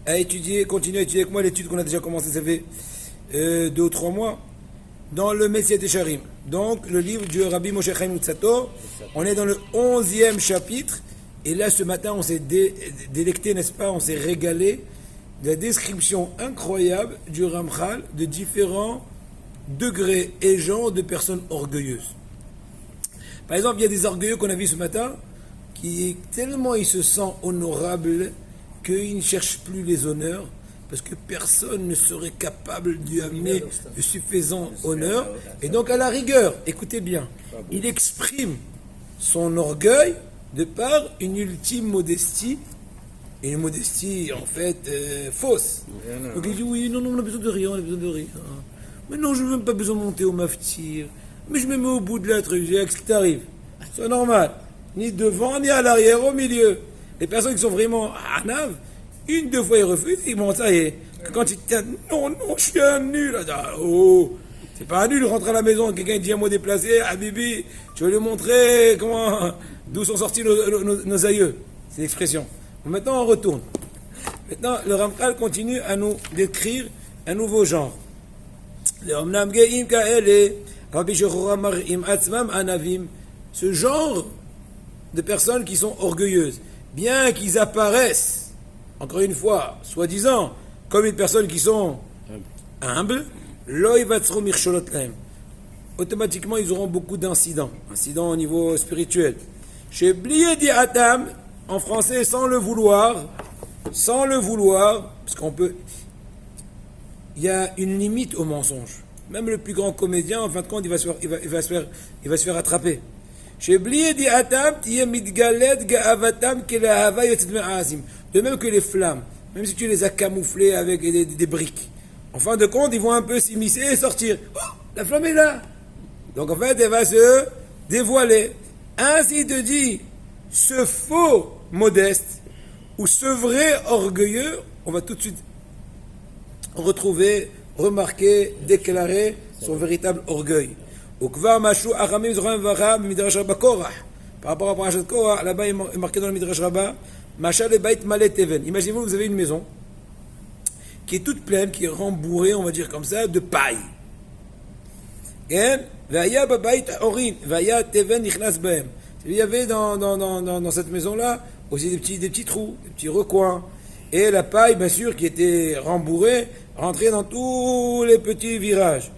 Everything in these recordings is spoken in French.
à étudier, continuer à étudier avec moi l'étude qu'on a déjà commencé, ça fait 2 ou 3 mois, dans le Messiah Tesharim. Donc, le livre du Rabbi Moshe Chaim Luzzatto. On est dans le 11e chapitre. Et là, ce matin, on s'est délecté, n'est-ce pas? On s'est régalé de la description incroyable du Ramchal de différents degrés et genres de personnes orgueilleuses. Par exemple, il y a des orgueilleux qu'on a vus ce matin qui, tellement ils se sentent honorables qu'ils ne cherchent plus les honneurs parce que personne ne serait capable de lui amener de suffisant honneur. Et donc, à la rigueur, écoutez bien, il exprime son orgueil de par une ultime modestie, et une modestie en fait fausse. Donc il dit oui, non, on a besoin de rire, Mais non, je n'ai même pas besoin de monter au maftir, mais je me mets au bout de la truc, qu'est-ce qui t'arrive? C'est normal, ni devant, ni à l'arrière, au milieu. Les personnes qui sont vraiment à Nav, 1-2 fois ils refusent, ils bon, ça y est. Quand ils tiennent, non, je suis un nul. Oh, c'est pas un nul, rentre à la maison, quelqu'un dit un mot déplacé, ah Bibi, je vais lui montrer d'où sont sortis nos aïeux. C'est l'expression. Maintenant, on retourne. Maintenant, le Ramchal continue à nous décrire un nouveau genre. Ce genre de personnes qui sont orgueilleuses, bien qu'ils apparaissent, encore une fois, soi-disant, comme une personne qui sont humbles, automatiquement ils auront beaucoup incidents au niveau spirituel. Chez Bliedi Atam, en français, sans le vouloir, parce qu'on peut, il y a une limite au mensonge. Même le plus grand comédien, en fin de compte, il va se faire attraper. Chez Bliedi Atam, de même que les flammes, même si tu les as camouflées avec des briques. En fin de compte, ils vont un peu s'immiscer et sortir. Oh, la flamme est là. Donc en fait, elle va se dévoiler. Ainsi il te dit, ce faux modeste ou ce vrai orgueilleux, on va tout de suite retrouver, remarquer, déclarer son véritable orgueil. Par rapport à Parashat Korah, là-bas il est marqué dans le Midrash Rabbah, imaginez-vous que vous avez une maison qui est toute pleine, qui est rembourrée, on va dire comme ça, de paille. Il y avait dans cette maison-là aussi des petits trous, des petits recoins. Et la paille, bien sûr, qui était rembourrée, rentrait dans tous les petits virages.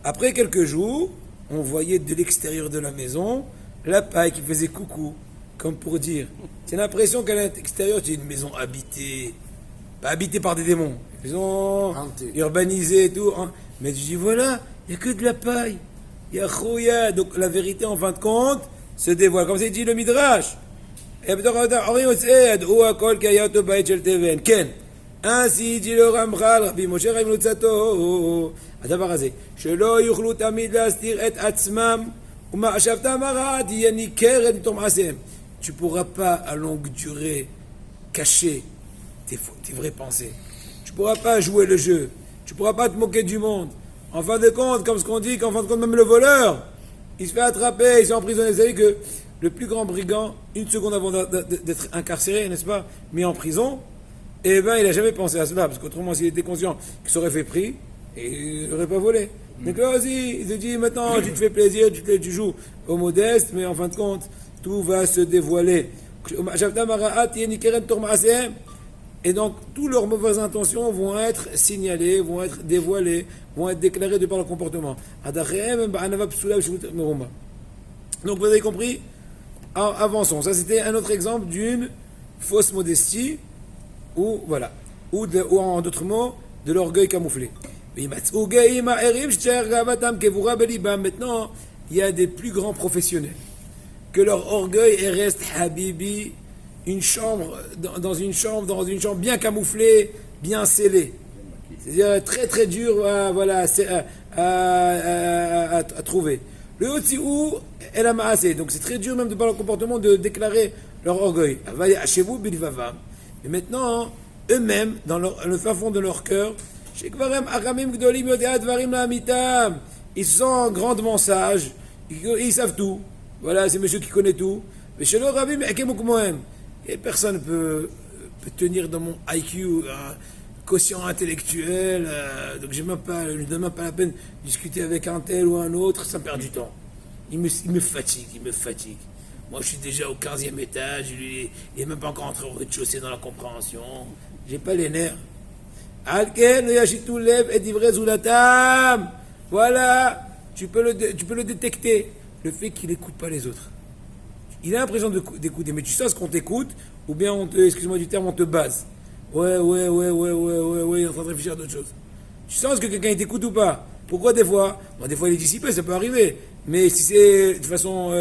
Après quelques jours, on voyait de l'extérieur de la maison la paille qui faisait coucou, comme pour dire. Tu as l'impression qu'à l'extérieur, tu as une maison habitée. Pas habitée par des démons. Une maison urbanisée et tout. Mais tu dis, voilà, il n'y a que de la paille. Il y a Chouya. Donc la vérité, en fin de compte, se dévoile. Comme c'est dit le Midrash. Ainsi dit le Ramchal, Rabbi Moshe Chaim Luzzatto, הדבר הזה, שלא יוכלו תמיד להסתיר את עצמם, ומחשבתם הרעה תהיה ניכרת מתוך מעשיהם. Tu pourras pas à longue durée cacher tes vraies pensées. Tu pourras pas jouer le jeu. Tu pourras pas te moquer du monde. En fin de compte, comme ce qu'on dit, qu'en fin de compte, même le voleur, il se fait attraper, il se fait emprisonner. Vous savez que le plus grand brigand, 1 seconde avant d'être incarcéré, n'est-ce pas, mis en prison, eh ben, il n'a jamais pensé à cela, parce qu'autrement, s'il était conscient qu'il s'aurait fait pris, il n'aurait pas volé. Donc là aussi, il se dit, maintenant, tu te fais plaisir, tu joues au modeste, mais en fin de compte, tout va se dévoiler. Et donc, toutes leurs mauvaises intentions vont être signalées, vont être dévoilées, vont être déclarées de par leur comportement. Donc, vous avez compris? Alors, avançons. Ça, c'était un autre exemple d'une fausse modestie, ou voilà, ou en d'autres mots, de l'orgueil camouflé. Maintenant, il y a des plus grands professionnels que leur orgueil reste habibi, une chambre dans une chambre bien camouflée, bien scellée. C'est-à-dire très très dur à trouver. Le Otziou est la maasé, donc c'est très dur même de par leur comportement de déclarer leur orgueil. Mais maintenant, eux-mêmes, dans le fin fond de leur cœur, ils sont grandement sages, ils savent tout. Voilà, c'est monsieur qui connaît tout. Mais chez le Rabbi, et personne ne peut peux tenir dans mon IQ, quotient intellectuel, donc je ne donne même pas la peine de discuter avec un tel ou un autre, ça me perd du temps. Il me fatigue. Moi, je suis déjà au 15e étage, lui, il n'est même pas encore entré au rez-de-chaussée dans la compréhension. J'ai pas les nerfs. Alken, yashitu lev et divrei zulatam. Voilà, tu peux le détecter. Le fait qu'il n'écoute pas les autres. Il a l'impression d'écouter, mais tu sais ce qu'on t'écoute, ou bien excuse-moi du terme, on te base. Ouais, il est en train de réfléchir à d'autres choses. Tu sens que quelqu'un t'écoute ou pas? Pourquoi des fois? Bon, des fois il est dissipé, ça peut arriver. Mais si c'est de façon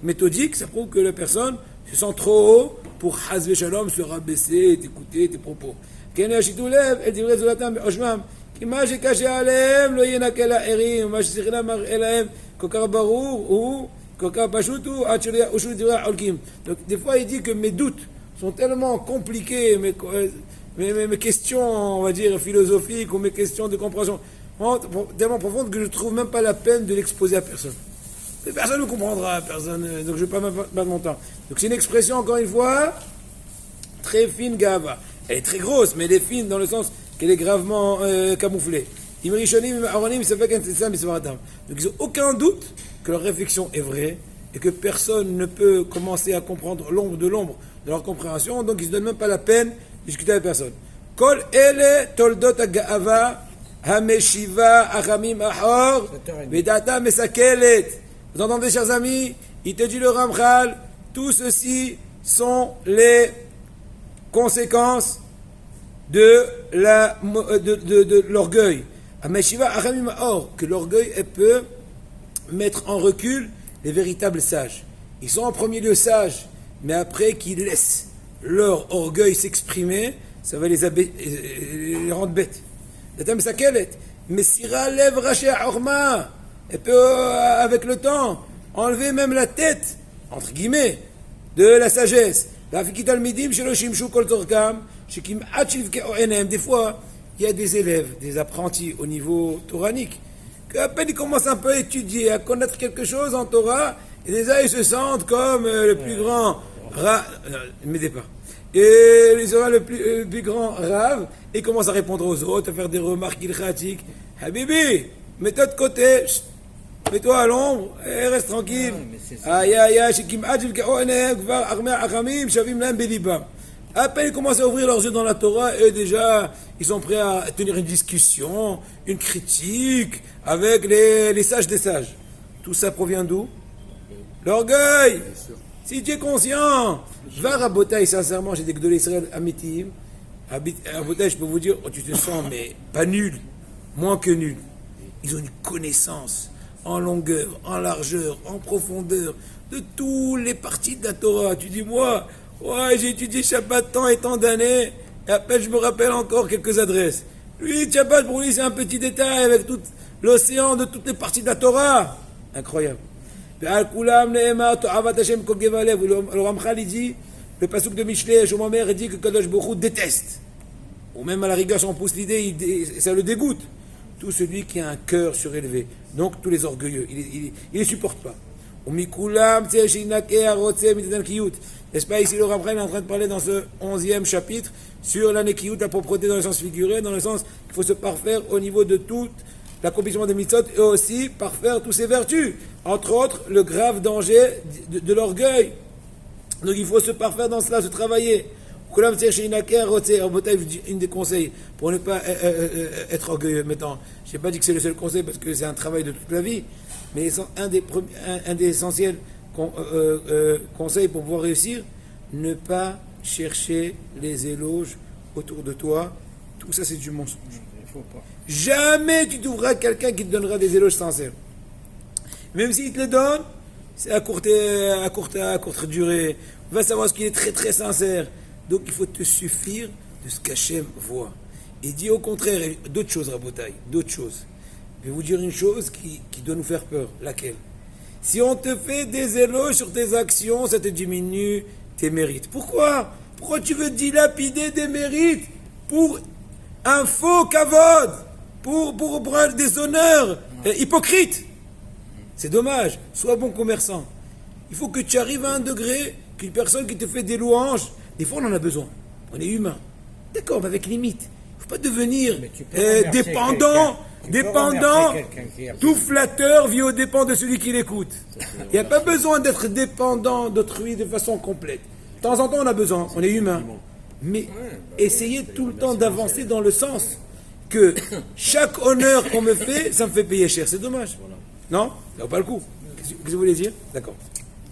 méthodique, ça prouve que la personne se sent trop haut pour Hazve Shalom se rabaisser et t'écouter tes propos. Ken yashitu lev et divrei zulatam be'oshmam. כי מה שקשה עליהם לא ינקה לאחרים, ומה ששכלם מראה להם כל כך ברור הוא, כל כך פשוט הוא, עד שלא יאושו דברי החולקים. Donc des fois il dit que mes doutes sont tellement compliqués, mes questions, on va dire, philosophiques ou mes questions de compréhension, tellement profondes que je ne trouve même pas la peine de l'exposer à personne. Personne ne comprendra, personne, donc je ne vais pas perdre mon temps. Donc c'est une expression, encore une fois, très fine, gava. Elle est très grosse, mais elle est fine dans le sens qu'elle est gravement camouflée. Donc ils n'ont aucun doute que leur réflexion est vraie et que personne ne peut commencer à comprendre l'ombre de leur compréhension, donc ils ne se donnent même pas la peine de discuter avec personne. Kol ele toldot ha'ga'ava ha'meshiva ha'chamim ahor v'data mesakelet. Vous entendez, chers amis, il te dit le Ramchal, tout ceci sont les conséquences de l'orgueil. Que l'orgueil peut mettre en recul les véritables sages. Ils sont en premier lieu sages, mais après qu'ils laissent leur orgueil s'exprimer, ça va les rendre bêtes. Mais Sira lève Raché Orma, elle peut, avec le temps, enlever même la tête, entre guillemets, de la sagesse. Des fois, il y a des élèves, des apprentis au niveau toranique, qu'à peine ils commencent un peu à étudier, à connaître quelque chose en Torah, et déjà ils se sentent comme le plus grand Rav, ne m'aidez pas, et ils auront le plus grand Rav, et ils commencent à répondre aux autres, à faire des remarques ilchatiques. Habibi, mets-toi de côté, mets-toi à l'ombre, et reste tranquille. Aïe, à peine ils commencent à ouvrir leurs yeux dans la Torah et déjà ils sont prêts à tenir une discussion, une critique avec les sages des sages. Tout ça provient d'où? L'orgueil. Si tu es conscient, va Rabotaï, sincèrement, j'ai des Gdolei Israël Amitim. Rabotaï, je peux vous dire, oh, tu te sens mais pas nul, moins que nul. Ils ont une connaissance en longueur, en largeur, en profondeur de toutes les parties de la Torah. Tu dis, moi, ouais, j'ai étudié Shabbat tant et tant d'années, et à peine je me rappelle encore quelques adresses. Lui, Shabbat, pour lui, c'est un petit détail avec tout l'océan de toutes les parties de la Torah. Incroyable. Le Ramchal, il dit, le pasuk de Mishlei, Shomamer, il dit que Kadosh Baruch Hu déteste. Ou même à la rigueur, si on pousse l'idée, ça le dégoûte. Tout celui qui a un cœur surélevé. Donc, tous les orgueilleux. Il les supporte pas. N'est-ce pas, ici le Ramchal est en train de parler dans ce 11e chapitre sur la nekiyut, la propreté dans le sens figuré, dans le sens qu'il faut se parfaire au niveau de toute l'accomplissement des mitzvot et aussi parfaire toutes ses vertus. Entre autres, le grave danger de l'orgueil. Donc il faut se parfaire dans cela, se travailler. Un des conseils pour ne pas être orgueilleux. Maintenant, je n'ai pas dit que c'est le seul conseil parce que c'est un travail de toute la vie, mais un des essentiels conseils pour pouvoir réussir, ne pas chercher les éloges autour de toi. Tout ça, c'est du mensonge. Jamais tu trouveras quelqu'un qui te donnera des éloges sincères. Même s'il te les donne, c'est à courte durée. On va savoir ce qu'il est très très sincère. Donc il faut te suffire de ce qu'Hachem voit. Et dit au contraire, d'autres choses, Rabotaï, d'autres choses. Je vais vous dire une chose qui doit nous faire peur. Laquelle? Si on te fait des éloges sur tes actions, ça te diminue tes mérites. Pourquoi? Pourquoi tu veux dilapider des mérites pour un faux kavod, pour un déshonneur hypocrite? C'est dommage. Sois bon commerçant. Il faut que tu arrives à un degré qu'une personne qui te fait des louanges, des fois on en a besoin. On est humain. D'accord, mais avec limite. Il ne faut pas devenir Mais tu peux renverser dépendant, quelqu'un. Tu peux renverser quelqu'un qui a tout flatteur vit aux dépens de celui qui l'écoute. Il n'y a pas besoin d'être dépendant d'autrui de façon complète. De temps en temps, on a besoin, on est humain. Mais essayez tout le temps d'avancer dans le sens que chaque honneur qu'on me fait, ça me fait payer cher. C'est dommage. Non? Ça vaut pas le coup. Qu'est-ce que vous voulez dire? D'accord.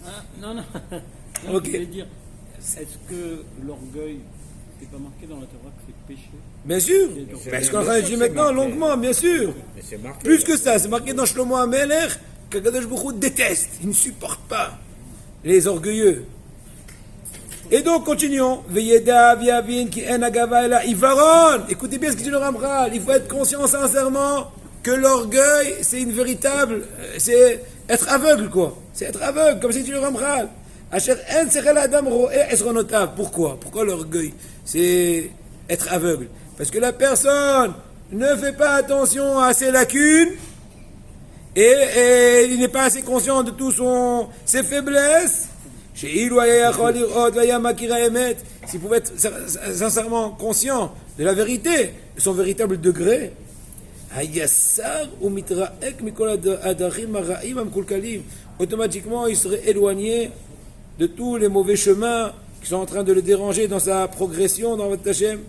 Ah, non, non. Non, Ok. Je voulais dire, est-ce que l'orgueil, c'est pas marqué dans la Torah que c'est péché? Bien sûr. C'est Parce bien qu'on a sûr dit que maintenant c'est marqué. longuement, bien sûr. Mais c'est marqué. Plus que ça, c'est marqué dans Shlomo HaMelech qu'Akadosh Baruch Hu déteste, il ne supporte pas les orgueilleux. Et donc, continuons. Veyeda viavin ki en agava ela ivaron. Écoutez bien ce que dit le Ramchal. Il faut être conscient sincèrement que l'orgueil, c'est une véritable, c'est être aveugle, quoi. C'est être aveugle, comme c'est dit le Ramchal. Asher en sechel adam ro'eh esronotav. Pourquoi? Pourquoi l'orgueil? C'est être aveugle. Parce que la personne ne fait pas attention à ses lacunes et il n'est pas assez conscient de tous ses faiblesses. S'il pouvait être sincèrement conscient de la vérité, de son véritable degré, automatiquement il serait éloigné de tous les mauvais chemins qui sont en train de le déranger dans sa progression dans votre Hashem.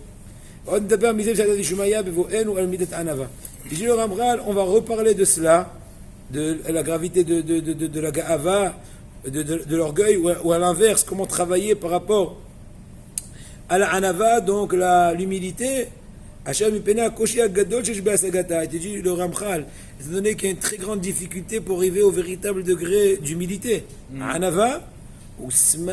Ici le Ramchal, on va reparler de cela, de la gravité de la Ga'ava, de l'orgueil, ou à l'inverse, comment travailler par rapport à la Anava, donc l'humilité. Hashem Ipena Koshi Agadol Sheshbe Asagata. Il dit le Ramchal, étant donné qu'il y a une très grande difficulté pour arriver au véritable degré d'humilité. Anava, c'est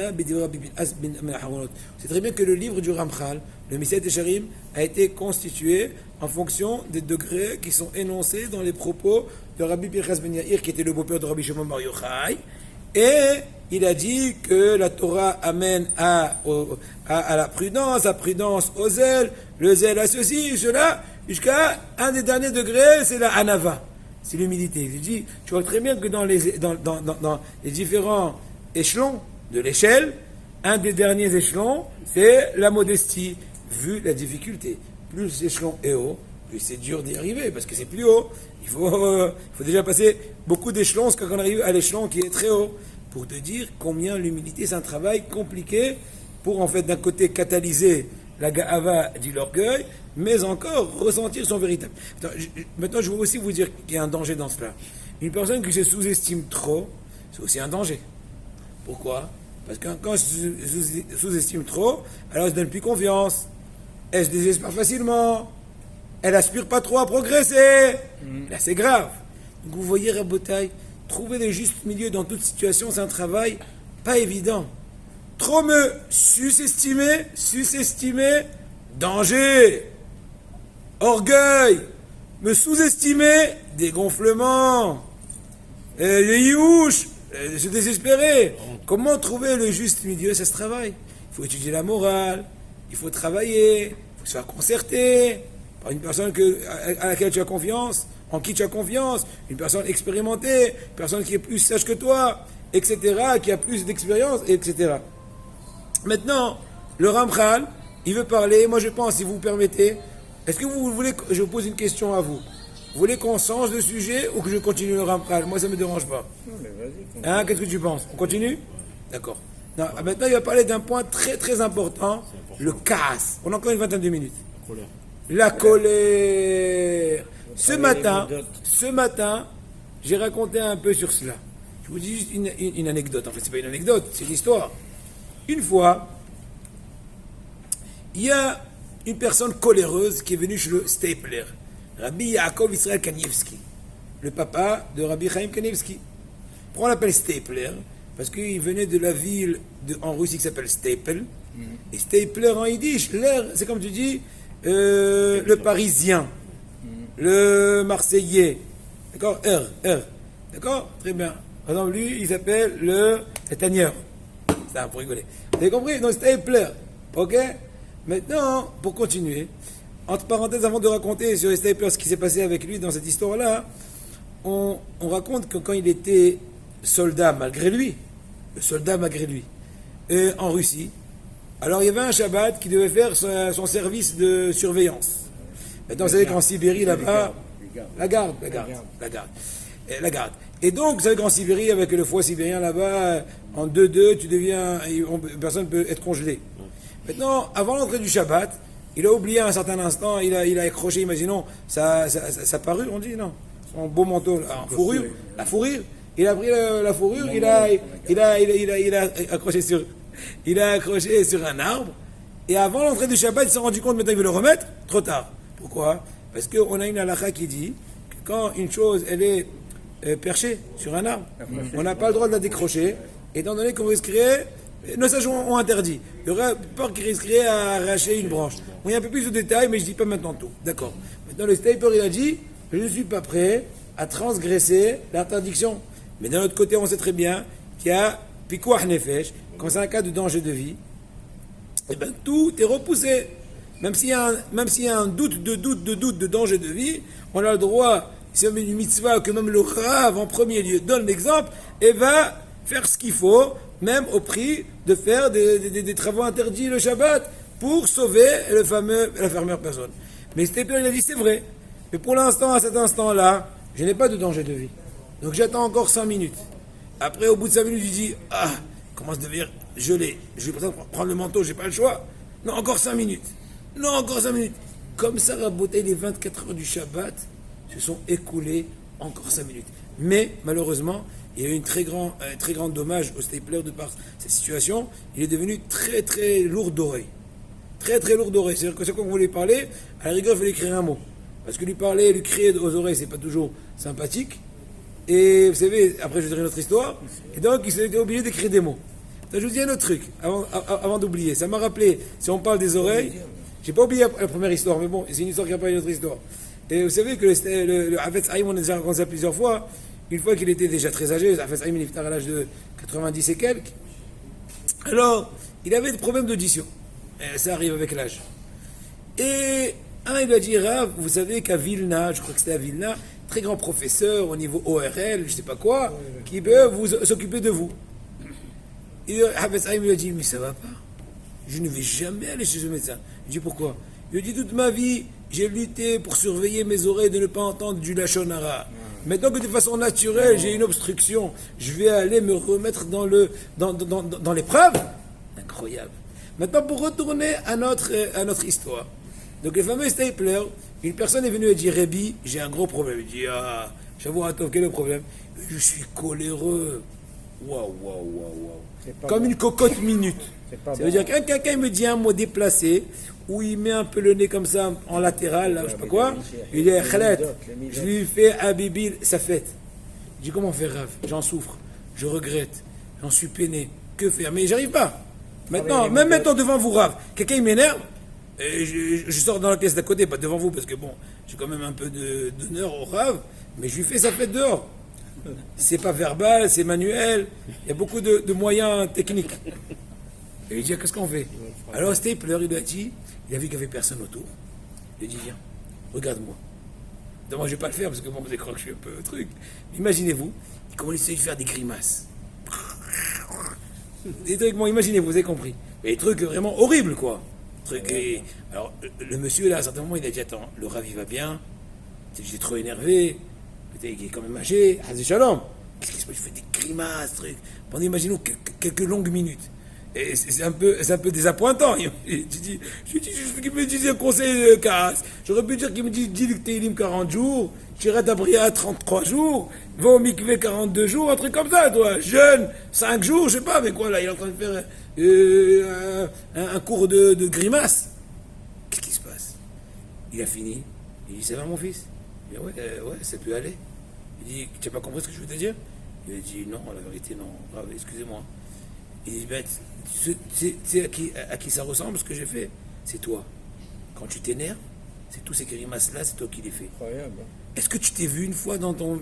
très bien que le livre du Ramchal, le Messiah Tesharim, a été constitué en fonction des degrés qui sont énoncés dans les propos de Rabbi Pinchas Ben Yair, qui était le beau-père de Rabbi Shimon Bar Yochai. Et il a dit que la Torah amène à la prudence au zèle, le zèle à ceci, cela, jusqu'à un des derniers degrés, c'est la Anava, c'est l'humilité. Il dit, tu vois très bien que dans les différents échelons de l'échelle, un des derniers échelons, c'est la modestie, vu la difficulté. Plus l'échelon est haut, plus c'est dur d'y arriver, parce que c'est plus haut. Il faut déjà passer beaucoup d'échelons, quand on arrive à l'échelon qui est très haut, pour te dire combien l'humilité, c'est un travail compliqué pour, en fait, d'un côté, catalyser la ga'ava dit l'orgueil, mais encore ressentir son véritable. Maintenant, je veux aussi vous dire qu'il y a un danger dans cela. Une personne qui se sous-estime trop, c'est aussi un danger. Pourquoi? Parce que quand elle se sous-estime trop, alors elle se donne plus confiance, elle se désespère facilement, elle aspire pas trop à progresser. Là, c'est grave. Donc, vous voyez, Rabotai, trouver le juste milieu dans toute situation, c'est un travail pas évident. Trop me sous-estimer, danger. Orgueil, me sous-estimer, dégonflement. Les youches, se désespérer. Comment trouver le juste milieu? Ça se travaille. Il faut étudier la morale, il faut travailler, il faut se faire concerter par une personne à laquelle tu as confiance, en qui tu as confiance, une personne expérimentée, une personne qui est plus sage que toi, etc., qui a plus d'expérience, etc. Maintenant, le Ramchal, il veut parler, moi je pense, si vous me permettez, est-ce que vous voulez que je vous pose une question à vous? Vous voulez qu'on change de sujet ou que je continue le Ramchal? Moi ça ne me dérange pas. Non, mais vas-y, Hein, qu'est-ce que tu penses? On continue? D'accord. Non, maintenant, il va parler d'un point très très important, le casse. On a encore une vingtaine de minutes. La colère. Ce matin, j'ai raconté un peu sur cela. Je vous dis juste une anecdote. En fait, c'est pas une anecdote, c'est une histoire. Une fois, il y a une personne coléreuse qui est venue chez le Stapler, Rabbi Yaakov Israël Kanievski, le papa de Rabbi Chaim Kanievski. Pourquoi on l'appelle Stapler? Parce qu'il venait de la ville en Russie qui s'appelle Staple. Et Stapler en yiddish, l'air, c'est comme tu dis, le parisien, le marseillais. D'accord? D'accord? Très bien. Par exemple, lui, il s'appelle le Tanière. Ça, pour rigoler. Vous avez compris? Donc, Stapler. Ok? Maintenant, pour continuer, entre parenthèses, avant de raconter sur Stapler ce qui s'est passé avec lui dans cette histoire-là, on raconte que quand il était soldat malgré lui, en Russie, Alors il y avait un Shabbat qui devait faire son service de surveillance. Maintenant, vous savez qu'en Sibérie, là-bas, la garde. Et donc, vous savez qu'en Sibérie, avec le foie sibérien là-bas, en 2-2, personne ne peut être congelé. Maintenant, avant l'entrée du Shabbat, il a oublié à un certain instant, il a accroché, imaginons, sa parure, on dit, non, son beau manteau, là, en fourrure, la fourrure. Il a pris la fourrure, il a accroché sur un arbre. Et avant l'entrée du Shabbat, il s'est rendu compte, maintenant il veut le remettre, trop tard. Pourquoi? Parce qu'on a une halakha qui dit que quand une chose, elle est perchée sur un arbre, on n'a pas le droit de la décrocher, étant donné qu'on risquerait, nos sages ont interdit. Il y aurait peur qu'il risquerait à arracher une branche. On y a un peu plus de détails, mais je ne dis pas maintenant tout. D'accord. Maintenant, le Staper, il a dit, je ne suis pas prêt à transgresser l'interdiction. Mais d'un autre côté, on sait très bien qu'il y a Pikuach Nefesh, quand c'est un cas de danger de vie, et bien tout est repoussé. Même s'il y a un doute de danger de vie, on a le droit, c'est une mitzvah que même le Rav en premier lieu donne l'exemple et va faire ce qu'il faut, même au prix de faire des travaux interdits le Shabbat pour sauver la fameuse personne. Mais Stephen, il a dit c'est vrai, mais pour l'instant, à cet instant-là, je n'ai pas de danger de vie. Donc j'attends encore 5 minutes. Après, au bout de 5 minutes, il dit commence à devenir gelé. Je vais prendre le manteau, j'ai pas le choix. Non, encore 5 minutes. Non, encore 5 minutes. Comme ça, raboter les 24 heures du Shabbat se sont écoulées encore 5 minutes. Mais, malheureusement, il y a eu un très grand dommage au Stapler de par cette situation. Il est devenu très, très lourd d'oreille. Très, très lourd d'oreille. C'est-à-dire que c'est quoi qu'on voulait parler, à la rigueur, il fallait écrire un mot. Parce que lui parler, lui crier aux oreilles, c'est pas toujours sympathique. Et vous savez, après je vais dire une autre histoire. Et donc, il s'est obligé d'écrire des mots. Donc, je vous dis un autre truc, avant d'oublier. Ça m'a rappelé, si on parle des oreilles, j'ai pas oublié la première histoire, mais bon, c'est une histoire qui n'a pas une autre histoire. Et vous savez que le Hafetz Haïm, on a déjà raconté ça plusieurs fois. Une fois qu'il était déjà très âgé, le Hafetz Haïm, il est à l'âge de 90 et quelques. Alors, il avait des problèmes d'audition. Et ça arrive avec l'âge. Et il lui a dit, Rav, vous savez qu'à Vilna, je crois que c'était à Vilna, très grand professeur au niveau ORL, je sais pas quoi, qui peut s'occuper de vous. Et Hafetz Haïm lui a dit, mais ça va pas. Je ne vais jamais aller chez ce médecin. Je dis pourquoi? Il dit toute ma vie, j'ai lutté pour surveiller mes oreilles de ne pas entendre du Lachon Hara. Maintenant que de façon naturelle, j'ai une obstruction, je vais aller me remettre dans l'épreuve. Incroyable. Maintenant, pour retourner à notre histoire. Donc, le fameux Stapler, une personne est venue et dit, Rébi, j'ai un gros problème. Il dit, j'avoue, attends, quel est le problème? Je suis coléreux. Waouh. Comme une cocotte minute. Ça veut dire que quelqu'un me dit un mot déplacé, où il met un peu le nez comme ça en latéral, là, je sais pas quoi, il dit Khalet, je lui fais Habibi, ça fête. Je dis comment faire, Rav? J'en souffre, je regrette, j'en suis peiné, que faire? Mais j'arrive pas. Maintenant, même maintenant devant vous, Rav, quelqu'un il m'énerve, et je sors dans la pièce d'à côté, pas devant vous, parce que bon, j'ai quand même un peu d'honneur au Rav, mais je lui fais sa fête dehors. C'est pas verbal, c'est manuel, il y a beaucoup de moyens techniques. Et il dit, qu'est-ce qu'on fait? Alors Stapler, il a dit, il a vu qu'il n'y avait personne autour. Il a dit, viens, regarde-moi. Donc moi, je ne vais pas le faire parce que bon, vous allez croire que je suis un peu truc. Mais imaginez-vous, il commence à faire des grimaces. Des trucs, bon, imaginez-vous, vous avez compris. Mais des trucs vraiment horribles, quoi. Alors, le monsieur, là, à un certain moment, il a dit, attends, le Rav, il va bien. J'étais trop énervé. Il est quand même âgé. Hazé Shalom. Qu'est-ce qui se passe? Je fais des grimaces, trucs. Pendant, imaginons, quelques longues minutes. Et c'est un peu désappointant. Je me disais un conseil de casse. J'aurais pu dire qu'il me dit que t'es Télim 40 jours, j'irai d'Abria 33 jours, va au Mikvé 42 jours, un truc comme ça, toi. Jeune, 5 jours, je sais pas, mais quoi là, il est en train de faire un cours de grimace. Qu'est-ce qui se passe? Il a fini. Il dit, ça va mon fils? Il dit, ouais, ça peut aller. Il dit, tu n'as pas compris ce que je veux te dire? Il a dit, non, la vérité, non. Ah, excusez-moi. Il dit, tu sais à qui ça ressemble ce que j'ai fait? C'est toi. Quand tu t'énerves, c'est tous ces grimaces-là, c'est toi qui les fais. Incroyable. Est-ce que tu t'es vu une fois dans au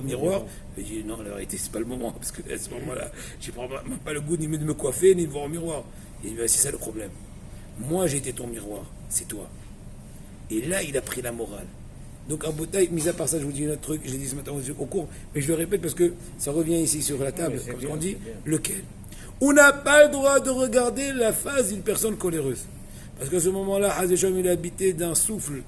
miroir? Il dit, non, la vérité, c'est pas le moment, parce que à ce moment-là, je prends pas le goût ni de me coiffer, ni de voir au miroir. Il dit, c'est ça le problème. Moi, j'ai été ton miroir, c'est toi. Et là, il a pris la morale. Donc, en bouteille, mis à part ça, je vous dis un autre truc, je l'ai dit ce matin au cours, mais je le répète parce que ça revient ici sur la table, comme on dit, lequel? On n'a pas le droit de regarder la face d'une personne coléreuse. Parce qu'à ce moment-là, Hazesham il est habité d'un souffle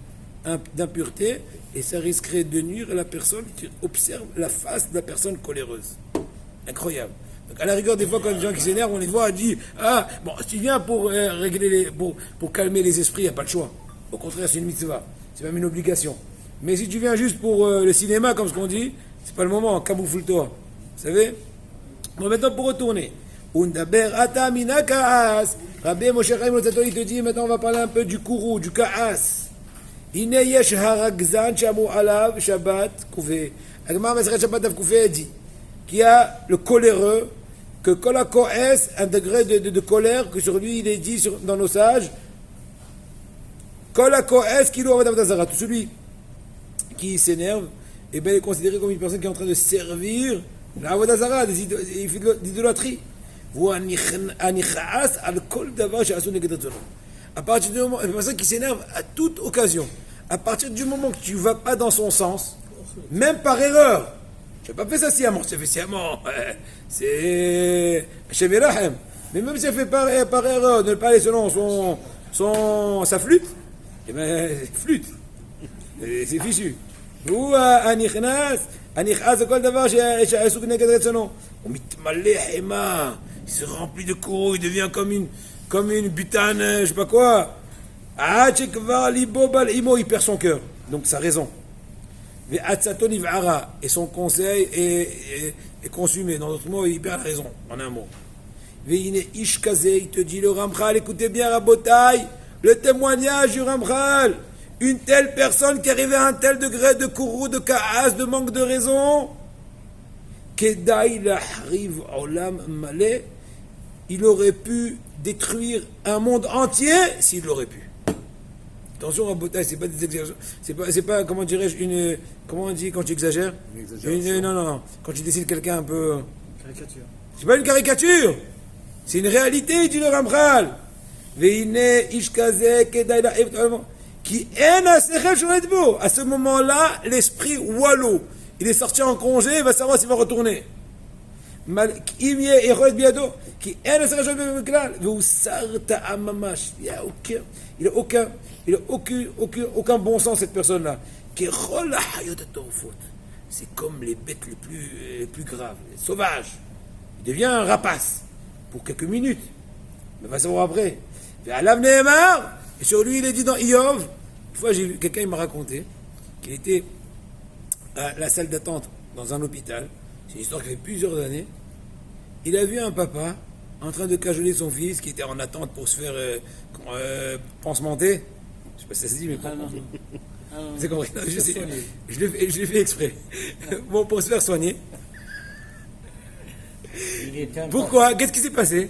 d'impureté et ça risquerait de nuire à la personne qui observe la face de la personne coléreuse. Incroyable. Donc à la rigueur, des fois, quand les gens qui s'énervent, on les voit, on dit ah, bon, si tu viens pour régler pour calmer les esprits, il n'y a pas le choix. Au contraire, c'est une mitzvah. C'est même une obligation. Mais si tu viens juste pour le cinéma, comme ce qu'on dit, c'est pas le moment, camoufle-toi. Vous savez? Bon, maintenant, pour retourner. Undaber ata mina ka'as. Rabbi Moshe Chaim Lotzato, il te dit, maintenant, on va parler un peu du kourou, du ka'as. Ine yesh haragzan shamu alav shabbat koufé. Agmar Maseret Shabbat av koufé dit qu'il y a le coléreux, que kol hako'es, un degré de colère, que sur lui, il est dit dans nos sages, kol hako'es kilo avodat zara. Tout celui qui s'énerve, eh bien, il est considéré comme une personne qui est en train de servir la avodat zara, d'idolâtrie. À partir du moment, une personne qui s'énerve à toute occasion, à partir du moment que tu ne vas pas dans son sens, même par erreur, tu n'as pas fait ça sciemment, tu as fait sciemment, c'est Hashem Elachem. Mais même si tu as fait par erreur, de ne pas aller selon sa flûte, eh bien, flûte, c'est fichu. Ou anichnas kol davar she'asuk neged retzono. On mitmaleh hema, il se remplit de courroux, il devient comme une butane, je sais pas quoi. Ah, tchekvar libo bal imo, il perd son cœur, donc sa raison. Ve'atzaton iv'ara, et son conseil est consumé. Dans d'autres mots, il perd la raison, en un mot. Ve'ine ish kazeh, il te dit le Ramchal, écoutez bien Rabotai, le témoignage du Ramchal. Une telle personne qui arrivait à un tel degré de kourou, de ka'as, de manque de raison, Kedai lahriv olam malé, il aurait pu détruire un monde entier s'il l'aurait pu. Attention à Botaï, c'est pas des exagérations, c'est pas comment dirais-je, comment on dit quand tu exagères? Non, quand tu décides quelqu'un un peu... Caricature. C'est pas une caricature, c'est une réalité, dit le Ramchal. Veine ishkaze kedai lahriv olam qui est à ce moment-là, l'esprit wallo, il est sorti en congé, il va savoir s'il va retourner. Il n'y a aucun bon sens cette personne-là. C'est comme les bêtes les plus graves, les sauvages. Il devient un rapace pour quelques minutes, mais il va savoir après. Et sur lui, il est dit dans Iyov, une fois, j'ai vu quelqu'un, il m'a raconté qu'il était à la salle d'attente dans un hôpital. C'est une histoire qui fait plusieurs années. Il a vu un papa en train de cajoler son fils qui était en attente pour se faire pansementer. Je sais pas si ça se dit, mais c'est compris. Je l'ai fait exprès. Bon, pour se faire soigner. Pourquoi? Qu'est-ce qui s'est passé?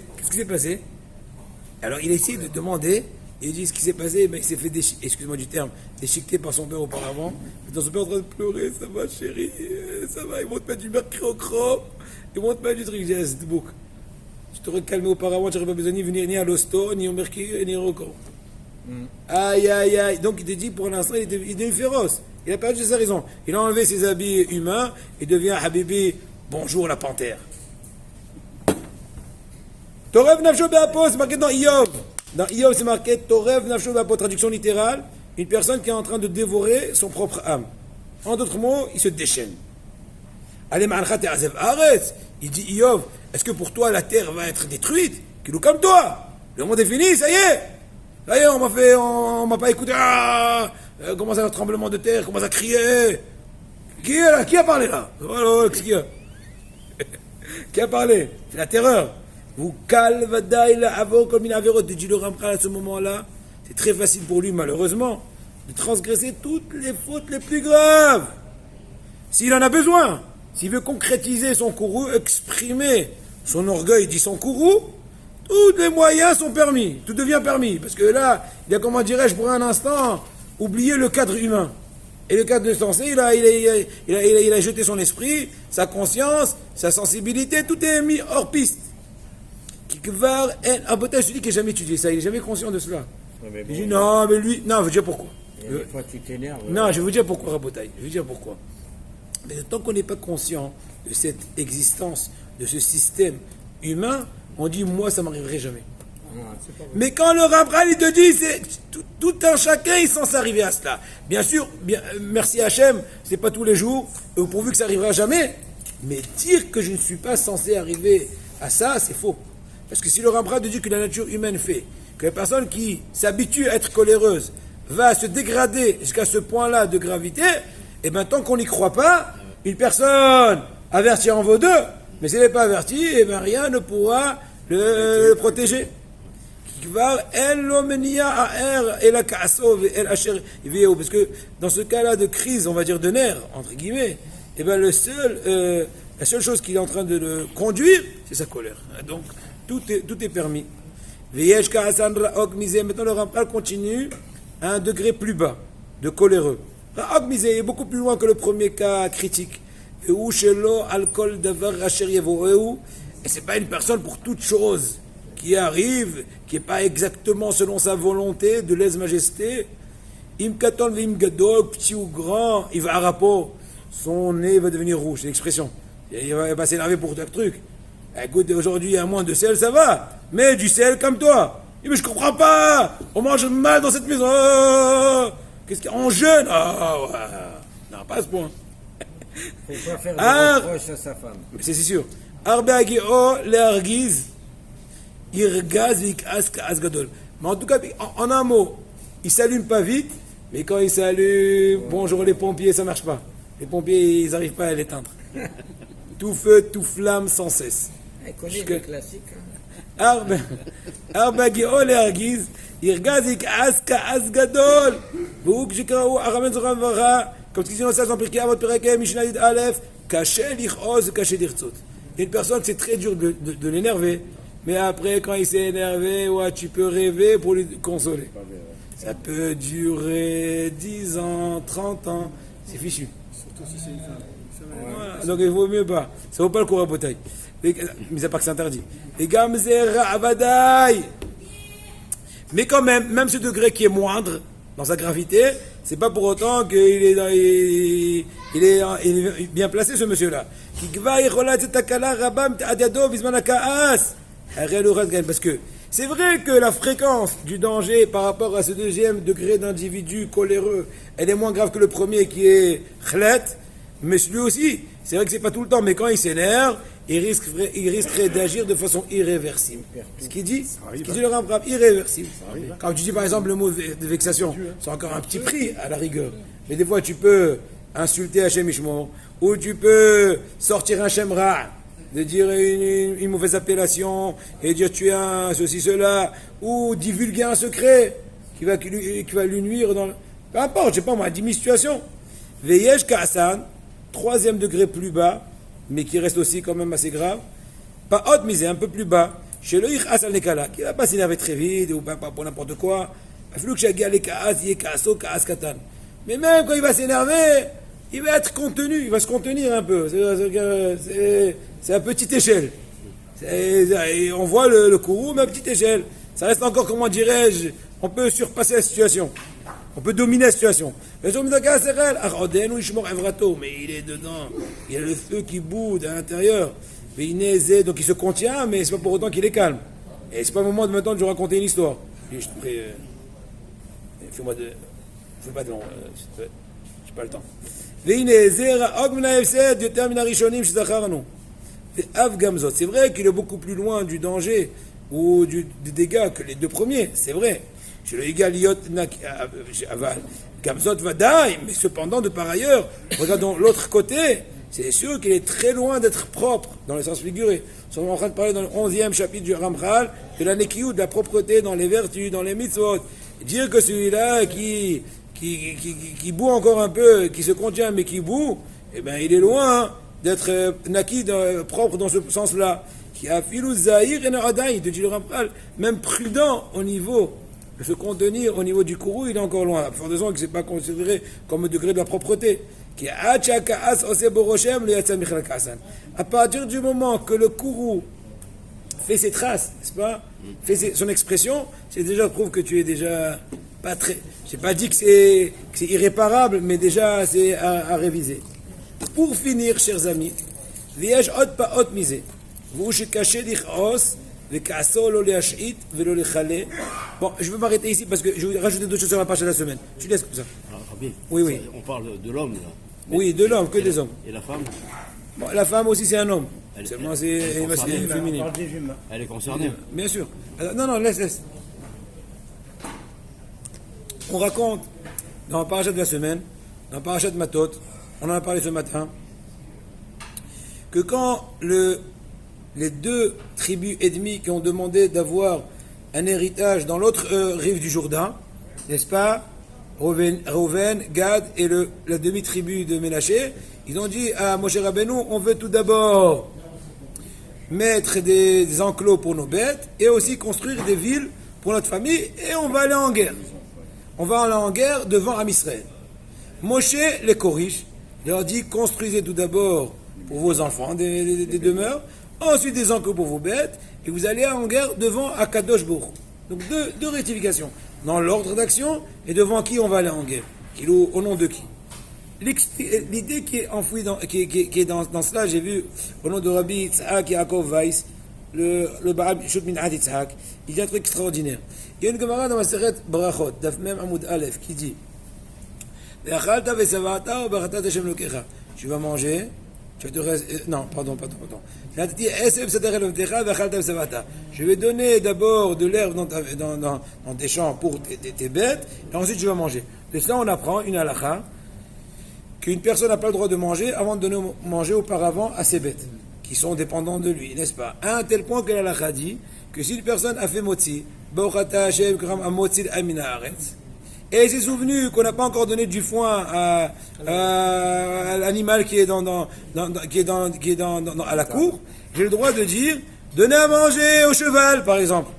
Alors, il a essayé de demander. Il dit ce qui s'est passé, ben, il s'est fait excuse-moi du terme, déchiqueter par son père auparavant. Dans son père en train de pleurer, ça va chérie, ça va, ils vont te mettre du mercurochrome, ils vont te mettre du truc. Je dis, c'est bouc. Tu t'aurais calmé auparavant, tu n'aurais pas besoin ni venir ni à l'hosto, ni au mercure, ni au rochrome. Aïe. Donc il te dit, pour l'instant, il est devenu féroce. Il a perdu sa raison. Il a enlevé ses habits humains et devient Habibi, bonjour la panthère. Torev Nafsho Be'apo, c'est marqué dans Iyov. Dans Iyov, c'est marqué Torev Nafsho Be'apo, traduction littérale, une personne qui est en train de dévorer son propre âme. En d'autres mots, il se déchaîne. Allez, Ma'anchat et Azev Aretz, il dit Iyov, est-ce que pour toi la terre va être détruite? Qu'il comme toi, le monde est fini, ça y est, on m'a pas écouté, commence à un tremblement de terre, commence à crier. Qui est là? Qui a parlé là? Voilà, qui a parlé? C'est la terreur. Vous calvadaï la avo comme une avérote de Djilo Ramchal à ce moment-là, c'est très facile pour lui, malheureusement, de transgresser toutes les fautes les plus graves. S'il en a besoin, s'il veut concrétiser son kourou, exprimer son orgueil, dit son kourou, tous les moyens sont permis, tout devient permis. Parce que là, il a, comment dirais-je, pour un instant, oublié le cadre humain. Et le cadre sensé, il a jeté son esprit, sa conscience, sa sensibilité, tout est mis hors piste. Un potage, je te dis qu'il n'a jamais étudié ça, il n'est jamais conscient de cela. Ouais, Il dit non, mais lui, non, je veux dire pourquoi. Des fois, tu t'énerves. Non, je vais vous dire pourquoi, Rabotaï. Je vais vous dire pourquoi. Mais tant qu'on n'est pas conscient de cette existence, de ce système humain, on dit moi ça m'arriverait jamais. C'est pas vrai. Mais quand le Ramchal il te dit, c'est tout un chacun il est censé arriver à cela. Bien sûr, merci Hachem, c'est pas tous les jours, pourvu que ça arrivera jamais. Mais dire que je ne suis pas censé arriver à ça, c'est faux. Parce que si le Ramchal te dit que la nature humaine fait, que la personne qui s'habitue à être coléreuse va se dégrader jusqu'à ce point-là de gravité, et bien tant qu'on n'y croit pas, une personne avertie en vaut deux, mais si elle n'est pas avertie, et bien rien ne pourra le protéger. Parce que dans ce cas-là de crise, on va dire de nerfs, entre guillemets, et bien la seule chose qu'il est en train de le conduire, c'est sa colère. Donc tout est permis. Maintenant le Ramchal continue à un degré plus bas, de coléreux. Ra'ok misé est beaucoup plus loin que le premier cas critique. Et c'est pas une personne pour toute chose qui arrive, qui n'est pas exactement selon sa volonté, de lèse-majesté. Im katon v'im gadol, petit ou grand, il va à rapport, son nez va devenir rouge, c'est l'expression. Il va pas s'énerver pour tout truc. Écoute, aujourd'hui, il y a moins de sel, ça va, mais du sel comme toi. Mais je comprends pas, on mange mal dans cette maison. Qu'est-ce qu'il y a en jeûne? Non, pas à ce point. Il ne faut pas faire de reproches à sa femme. C'est sûr. Arbe agio le argiz. Irgaz vik'as ka'as gadol. Mais en tout cas, en un mot, il s'allume pas vite, mais quand il s'allume, bonjour les pompiers, ça marche pas. Les pompiers, ils n'arrivent pas à l'éteindre. Tout feu, tout flamme sans cesse. Il connaît les classiques. Arba gio le argiz. Irgaz vik'as ka'as gadol. Vous, Jikraou, Aramen Zoram Vara, comme tu dis dans le sens en Pirkei Avot Perek Mishnah Yud Aleph, caché l'ichoz, caché l'irtzot. Une personne, c'est très dur de l'énerver. Mais après, quand il s'est énervé, ouais, tu peux rêver pour lui consoler. Ça peut durer 10 ans, 30 ans. C'est fichu. Surtout si c'est une femme. Voilà, donc il vaut mieux pas. Ça vaut pas le cours à bataille. Mais c'est pas que c'est interdit. Les gamzer avadaï. Mais quand même ce degré qui est moindre dans sa gravité, c'est pas pour autant qu'il est, il est bien placé, ce monsieur-là. Parce que c'est vrai que la fréquence du danger par rapport à ce deuxième degré d'individu coléreux, elle est moins grave que le premier qui est khlet, mais lui aussi, c'est vrai que c'est pas tout le temps, mais quand il s'énerve, il risquerait d'agir de façon irréversible. Ce qu'il dit le Ramchal, irréversible. Quand tu dis par exemple le mot de vexation, c'est encore un petit prix à la rigueur. Mais des fois tu peux insulter Hachem Ishmor, ou tu peux sortir un Shem Ra, de dire une mauvaise appellation, et dire tu es un ceci, cela, ou divulguer un secret qui va lui nuire dans le... Peu importe, je sais pas moi, 10 000 situations. Veyesh Ka'asan, troisième degré plus bas, mais qui reste aussi quand même assez grave. Pas haute misée, un peu plus bas. Chez le Ichas al Nekala, qui va pas s'énerver très vite, ou pas pour n'importe quoi. Mais même quand il va s'énerver, il va être contenu, il va se contenir un peu. C'est à petite échelle. On voit le courroux, mais à petite échelle. Ça reste encore, comment dirais-je, on peut surpasser la situation. On peut dominer la situation. Mais il est dedans. Il y a le feu qui boude à l'intérieur. Donc il se contient, mais c'est pas pour autant qu'il est calme. Et c'est pas le moment de maintenant de lui raconter une histoire. Et je te prie, fais-moi de... Fais pas de long. J'ai pas le temps. C'est vrai qu'il est beaucoup plus loin du danger ou des dégâts que les deux premiers. C'est vrai. Gamzot Vadaï, mais cependant, de par ailleurs, regardons l'autre côté, c'est sûr qu'il est très loin d'être propre, dans le sens figuré. Nous sommes en train de parler dans le 11e chapitre du Ramchal, de la Nekiyut, de la propreté dans les vertus, dans les mitzvot. Dire que celui-là qui boue encore un peu, qui se contient mais qui boue, eh bien il est loin d'être naki, propre dans ce sens-là. Qui a filou zahir et na'adaï, de dire le Ramchal, même prudent au niveau de se contenir au niveau du courroux, il est encore loin. À force de que ce n'est pas considéré comme un degré de la propreté. À partir du moment que le courroux fait ses traces, n'est-ce pas, fait son expression, c'est déjà prouve que tu es déjà pas très... Je n'ai pas dit que c'est irréparable, mais déjà c'est à réviser. Pour finir, chers amis, vous caché l'ichoz, Bon, je vais m'arrêter ici parce que je vais rajouter d'autres choses sur la page de la semaine. Tu laisses comme ça. Alors, Rabbi, Oui. on parle de l'homme, là. Oui, de l'homme, que des hommes. Et la femme, Bon, la femme aussi, c'est un homme. Elle- Seulement, elle- c'est elle est concernée. féminin. Parle des humains. elle est concernée. Bien sûr. Alors, non, laisse. On raconte dans la parachat de la semaine, dans la parachat de Matot, on en a parlé ce matin, que quand les deux tribus ennemies qui ont demandé d'avoir un héritage dans l'autre rive du Jourdain, n'est-ce pas, Reuven, Gad et la demi-tribu de Ménaché, ils ont dit à Moshe Rabbeinu, on veut tout d'abord mettre des enclos pour nos bêtes et aussi construire des villes pour notre famille et on va aller en guerre. On va aller en guerre devant Am Israël. Moshe les corrige, il leur dit construisez tout d'abord pour vos enfants des demeures, ensuite des enclos pour vos bêtes et vous allez en guerre devant Akadosh Baruch Hu. Donc deux rectifications dans l'ordre d'action et devant qui on va aller en guerre, au nom de qui. L'idée qui est enfouie qui est dans cela, j'ai vu au nom de Rabbi Yitzhak Yaakov Weiss, le Baal Shut Min'at Yitzhak, il dit un truc extraordinaire. Il y a une Gemara dans Maseret Brachot, Daf Mem Amoud Aleph, qui dit Ve'achalta ve'savata ou baratat Hashem lokecha. Tu vas manger, tu vas te non, pardon. Je vais donner d'abord de l'herbe dans tes champs pour tes bêtes, et ensuite tu vas manger. De cela, on apprend une halakha qu'une personne n'a pas le droit de manger avant de donner manger auparavant à ses bêtes, qui sont dépendants de lui, n'est-ce pas? À un tel point que la halakha dit que si une personne a fait motzi, et il s'est souvenu qu'on n'a pas encore donné du foin à l'animal qui est à la cour, j'ai le droit de dire donner à manger au cheval, par exemple,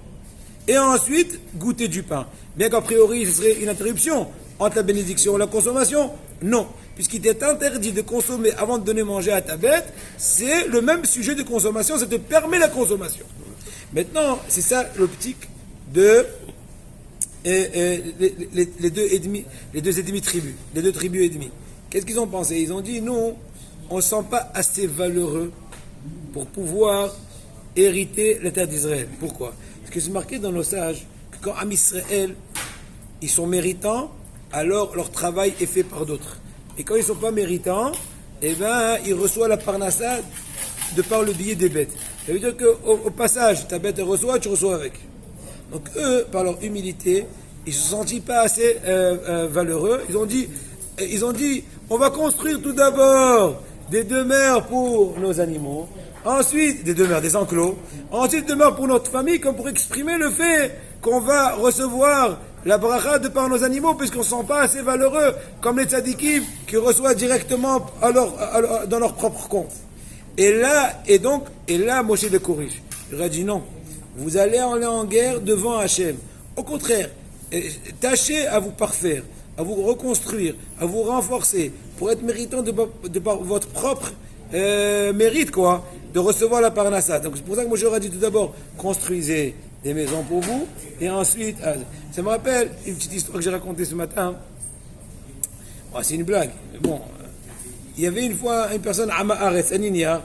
et ensuite goûter du pain. Bien qu'a priori, ce serait une interruption entre la bénédiction et la consommation. Non, puisqu'il t'est interdit de consommer avant de donner manger à ta bête, c'est le même sujet de consommation, ça te permet la consommation. Maintenant, c'est ça l'optique de les deux ennemis tribus, les deux tribus ennemies. Qu'est-ce qu'ils ont pensé? Ils ont dit, nous, on ne se sent pas assez valeureux pour pouvoir hériter la terre d'Israël. Pourquoi? Parce que c'est marqué dans nos sages que quand Am Israël, ils sont méritants, alors leur travail est fait par d'autres. Et quand ils ne sont pas méritants, eh ben, ils reçoivent la parnassa de par le billet des bêtes. Ça veut dire qu'au passage, ta bête reçoit, tu reçois avec. Donc eux, par leur humilité, ils ne se sentent pas assez valeureux. Ils ont dit, on va construire tout d'abord des demeures pour nos animaux, ensuite des enclos, ensuite des demeures pour notre famille, comme pour exprimer le fait qu'on va recevoir la bracha de par nos animaux, puisqu'on ne se sent pas assez valeureux, comme les tzadikim qui reçoivent directement dans leur propre compte. Et là, Moshe le corrige. Il leur a dit non. Vous allez aller en guerre devant Hachem. Au contraire, tâchez à vous parfaire, à vous reconstruire, à vous renforcer, pour être méritant de par votre propre mérite, de recevoir la parnassa. Donc c'est pour ça que moi j'aurais dit tout d'abord, construisez des maisons pour vous, et ensuite, ça me rappelle une petite histoire que j'ai racontée ce matin. C'est une blague. Bon, il y avait une fois une personne, Amma Aretz, un ignare,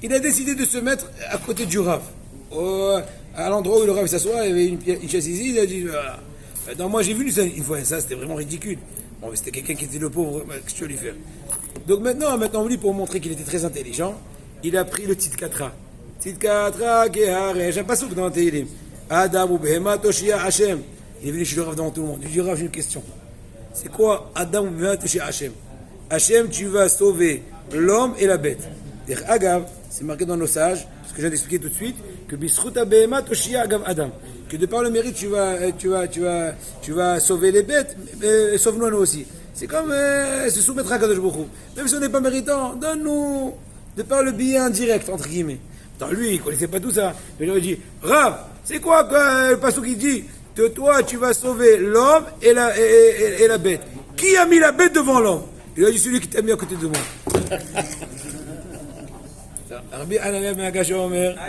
il a décidé de se mettre à côté du Rav. À l'endroit où le Rav s'assoit, il y avait une chaise ici, il a dit, voilà. Donc moi j'ai vu ça une fois, ça c'était vraiment ridicule. Bon, c'était quelqu'un qui était le pauvre, qu'est-ce que tu vas lui faire? Donc maintenant, lui, pour montrer qu'il était très intelligent, il a pris le Tzidkatra. Tzidkatra, Geharesh, un passouk dans le Tehillim. Adam ou Behema Toshia Hashem. Il est venu chez le Rav devant tout le monde. Il dit, Rav, j'ai une question. C'est quoi Adam ou Behema Toshia Hashem? Hashem, tu vas sauver l'homme et la bête. Agav, c'est marqué dans nos sages, ce que je viens d'expliquer tout de suite, que Bisruta Behema Toshia Agav Adam. Que de par le mérite, tu vas sauver les bêtes, sauve-nous nous aussi. C'est comme se soumettre à Kadosh Baruch Hu. Même si on n'est pas méritant, donne-nous de par le billet indirect, entre guillemets. Attends, lui, il ne connaissait pas tout ça. Il lui a dit, Rav, c'est quoi le passage qui dit que toi, tu vas sauver l'homme et la bête? Qui a mis la bête devant l'homme? Il a dit, celui qui t'a mis à côté de moi.